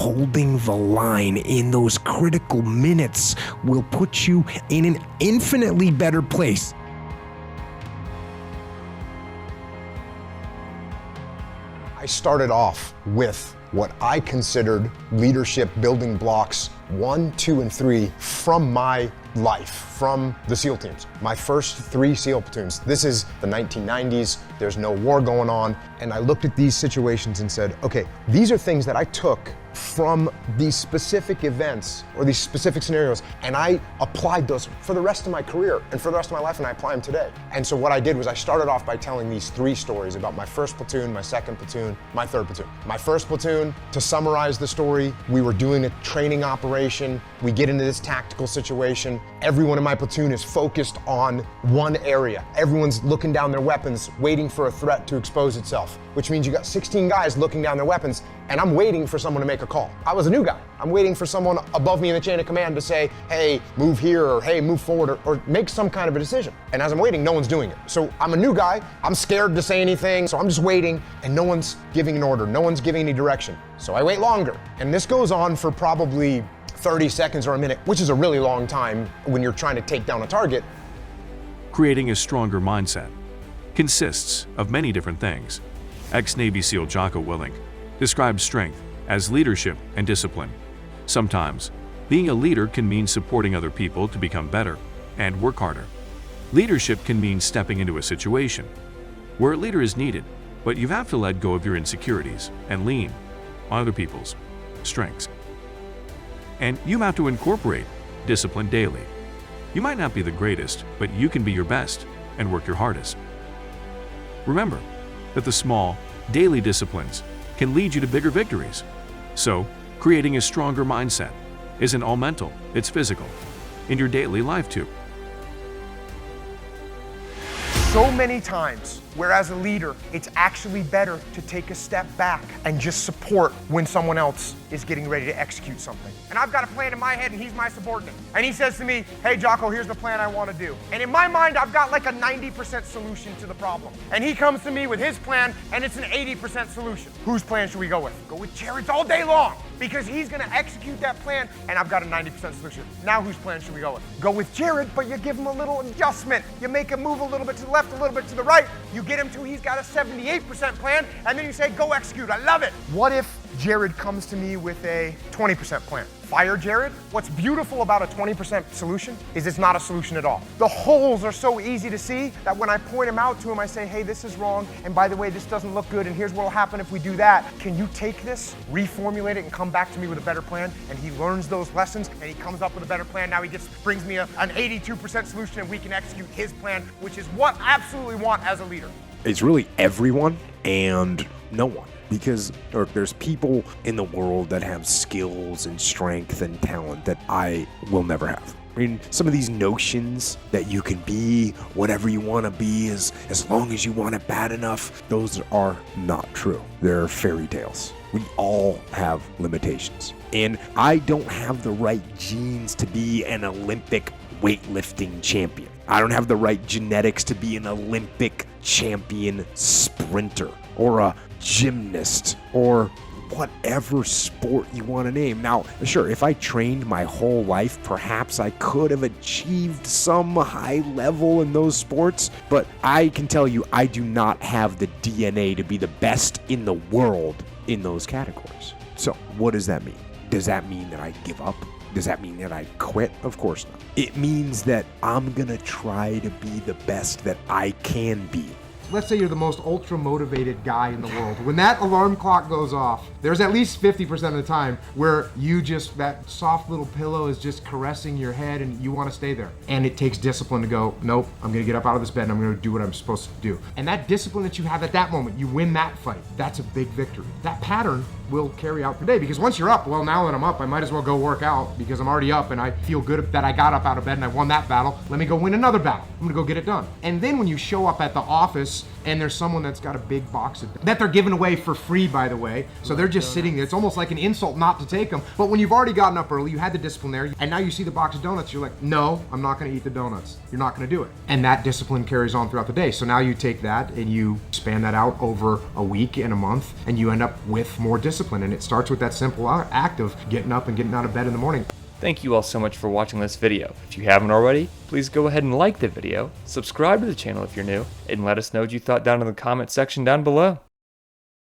holding the line in those critical minutes will put you in an infinitely better place. I started off with what I considered leadership building blocks 1, 2, and 3 from my life, from the SEAL teams. My first 3 SEAL platoons. This is the 1990s, there's no war going on, and I looked at these situations and said, okay, these are things that I took from these specific events or these specific scenarios, and I applied those for the rest of my career and for the rest of my life, and I apply them today. And so what I did was I started off by telling these 3 stories about my first platoon, my second platoon, my third platoon. My first platoon, to summarize the story, we were doing a training operation. We get into this tactical situation. Everyone in my platoon is focused on one area. Everyone's looking down their weapons, waiting for a threat to expose itself, which means you got 16 guys looking down their weapons, and I'm waiting for someone to make a call. I was a new guy. I'm waiting for someone above me in the chain of command to say, hey, move here, or hey, move forward, or make some kind of a decision. And as I'm waiting, no one's doing it. So I'm a new guy. I'm scared to say anything, so I'm just waiting, and no one's giving an order. No one's giving any direction. So I wait longer. And this goes on for probably 30 seconds or a minute, which is a really long time when you're trying to take down a target. Creating a stronger mindset consists of many different things. Ex-Navy SEAL Jocko Willink describes strength as leadership and discipline. Sometimes, being a leader can mean supporting other people to become better and work harder. Leadership can mean stepping into a situation where a leader is needed, but you have to let go of your insecurities and lean on other people's strengths. And you have to incorporate discipline daily. You might not be the greatest, but you can be your best and work your hardest. Remember that the small, daily disciplines can lead you to bigger victories. So, creating a stronger mindset isn't all mental, it's physical, in your daily life too. So many times, where as a leader, it's actually better to take a step back and just support when someone else is getting ready to execute something. And I've got a plan in my head and he's my subordinate. And he says to me, hey Jocko, here's the plan I want to do. And in my mind, I've got like a 90% solution to the problem. And he comes to me with his plan and it's an 80% solution. Whose plan should we go with? Go with Jared's all day long because he's going to execute that plan and I've got a 90% solution. Now whose plan should we go with? Go with Jared, but you give him a little adjustment. You make him move a little bit to the left, a little bit to the right. You get him to he's got a 78% plan and then you say, go execute. I love it. What if Jared comes to me with a 20% plan? Fire Jared? What's beautiful about a 20% solution is it's not a solution at all. The holes are so easy to see that when I point them out to him, I say, hey, this is wrong, and by the way, this doesn't look good, and here's what will happen if we do that. Can you take this, reformulate it, and come back to me with a better plan? And he learns those lessons, and he comes up with a better plan. Now he brings me an 82% solution, and we can execute his plan, which is what I absolutely want as a leader. It's really everyone and no one. Because there's people in the world that have skills and strength and talent that I will never have. I mean, some of these notions that you can be whatever you want to be as long as you want it bad enough, those are not true. They're fairy tales. We all have limitations. And I don't have the right genes to be an Olympic weightlifting champion. I don't have the right genetics to be an Olympic champion sprinter or a gymnast or whatever sport you want to name. Now, sure, if I trained my whole life, perhaps I could have achieved some high level in those sports, but I can tell you I do not have the DNA to be the best in the world in those categories. So what does that mean? Does that mean that I give up? Does that mean that I quit? Of course not. It means that I'm gonna try to be the best that I can be. Let's say you're the most ultra motivated guy in the world. When that alarm clock goes off, there's at least 50% of the time where that soft little pillow is just caressing your head and you want to stay there. And it takes discipline to go, nope, I'm gonna get up out of this bed and I'm gonna do what I'm supposed to do. And that discipline that you have at that moment, you win that fight. That's a big victory. That pattern will carry out the day because once you're up, well, now that I'm up, I might as well go work out because I'm already up and I feel good that I got up out of bed and I won that battle. Let me go win another battle. I'm gonna go get it done. And then when you show up at the office and there's someone that's got a big box of that they're giving away for free, by the way. So they're just sitting there. It's almost like an insult not to take them. But when you've already gotten up early, you had the discipline there, and now you see the box of donuts, you're like, no, I'm not gonna eat the donuts. You're not gonna do it. And that discipline carries on throughout the day. So now you take that and you span that out over a week and a month, and you end up with more discipline. And it starts with that simple act of getting up and getting out of bed in the morning. Thank you all so much for watching this video. If you haven't already, please go ahead and like the video, subscribe to the channel if you're new, and let us know what you thought down in the comment section down below.